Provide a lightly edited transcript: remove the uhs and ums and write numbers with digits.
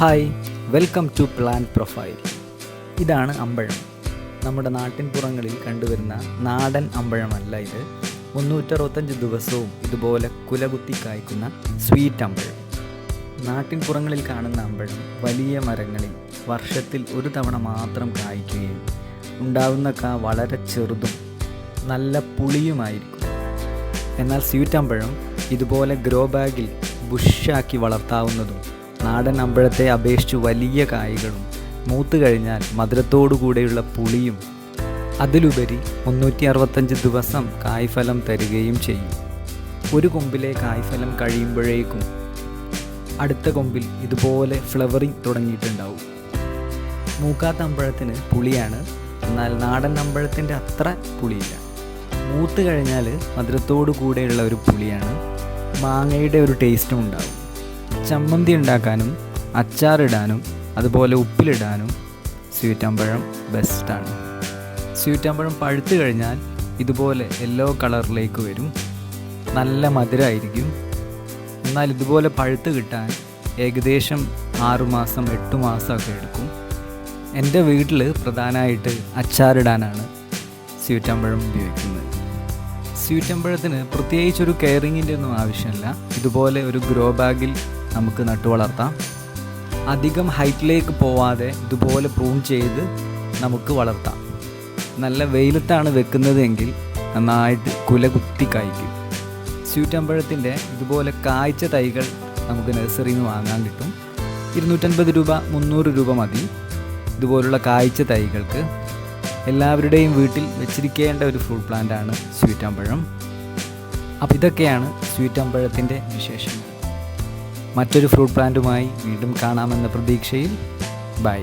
Hi, welcome to plant profile. ഇതാണ് അമ്പഴം. നമ്മുടെ നാട്ടിൻപുറങ്ങളിൽ കണ്ടുവരുന്ന നാടൻ അമ്പഴമല്ല ഇത്. 365 ദിവസവും ഇതുപോലെ കുലകുത്തി കായ്ക്കുന്ന സ്വീറ്റ് അമ്പഴം. നാട്ടിൻപുറങ്ങളിൽ കാണുന്ന അമ്പഴം വലിയ മരങ്ങളിൽ വർഷത്തിൽ ഒരു തവണ മാത്രം കായ്ക്കുകയും ഉണ്ടാവുന്ന കാ വളരെ ചെറുതും നല്ല പുളിയുമായിരിക്കും. എന്നാൽ സ്വീറ്റ് അമ്പഴം ഇതുപോലെ ഗ്രോ ബാഗിൽ ബുഷാക്കി വളർത്താവുന്നതും നാടൻ അമ്പഴത്തെ അപേക്ഷിച്ച് വലിയ കായ്കളും മൂത്ത് കഴിഞ്ഞാൽ മധുരത്തോടുകൂടെയുള്ള പുളിയും അതിലുപരി 365 ദിവസം കായ്ഫലം തരികയും ചെയ്യും. ഒരു കൊമ്പിലെ കായ്ഫലം കഴിയുമ്പോഴേക്കും അടുത്ത കൊമ്പിൽ ഇതുപോലെ ഫ്ലവറിങ് തുടങ്ങിയിട്ടുണ്ടാവും. മൂക്കാത്ത അമ്പഴത്തിന് പുളിയാണ്, എന്നാൽ നാടൻ അമ്പഴത്തിൻ്റെ അത്ര പുളിയില്ല. മൂത്ത് കഴിഞ്ഞാൽ മധുരത്തോടു കൂടെയുള്ള ഒരു പുളിയാണ്. മാങ്ങയുടെ ഒരു ടേസ്റ്റും ഉണ്ടാവും. ചമ്മന്തി ഉണ്ടാക്കാനും അച്ചാറിടാനും അതുപോലെ ഉപ്പിലിടാനും സ്വീറ്റ് അമ്പഴം ബെസ്റ്റാണ്. സ്വീറ്റ് അമ്പഴം പഴുത്ത് കഴിഞ്ഞാൽ ഇതുപോലെ യെല്ലോ കളറിലേക്ക് വരും. നല്ല മധുരമായിരിക്കും. എന്നാൽ ഇതുപോലെ പഴുത്ത് കിട്ടാൻ ഏകദേശം 6 മാസം 8 മാസമൊക്കെ എടുക്കും. എൻ്റെ വീട്ടിൽ പ്രധാനമായിട്ട് അച്ചാറിടാനാണ് സ്വീറ്റ് അമ്പഴം ഉപയോഗിക്കുന്നത്. സ്വീറ്റ് അമ്പഴത്തിന് പ്രത്യേകിച്ചൊരു കെയറിങ്ങിൻ്റെ ഒന്നും ആവശ്യമില്ല. ഇതുപോലെ ഒരു ഗ്രോ ബാഗിൽ നമുക്ക് നട്ടു വളർത്താം. അധികം ഹൈറ്റിലേക്ക് പോവാതെ ഇതുപോലെ പ്രൂൺ ചെയ്ത് നമുക്ക് വളർത്താം. നല്ല വെയിലത്താണ് വെക്കുന്നതെങ്കിൽ നന്നായിട്ട് കുലകുത്തി കായ്ക്കും. സ്വീറ്റ് അമ്പഴത്തിൻ്റെ ഇതുപോലെ കായ്ച്ച തൈകൾ നമുക്ക് നഴ്സറിയിൽ നിന്ന് വാങ്ങാൻ കിട്ടും. 250 രൂപ 300 രൂപ മതി ഇതുപോലുള്ള കായ്ച്ച തൈകൾക്ക്. എല്ലാവരുടെയും വീട്ടിൽ വെച്ചിരിക്കേണ്ട ഒരു ഫ്രൂട്ട് പ്ലാന്റാണ് സ്വീറ്റ് അമ്പഴം. അപ്പോൾ ഇതൊക്കെയാണ് സ്വീറ്റ് അമ്പഴത്തിൻ്റെ വിശേഷങ്ങൾ. മറ്റൊരു ഫ്രൂട്ട് പ്ലാന്റുമായി വീണ്ടും കാണാമെന്ന പ്രതീക്ഷയിൽ ബൈ.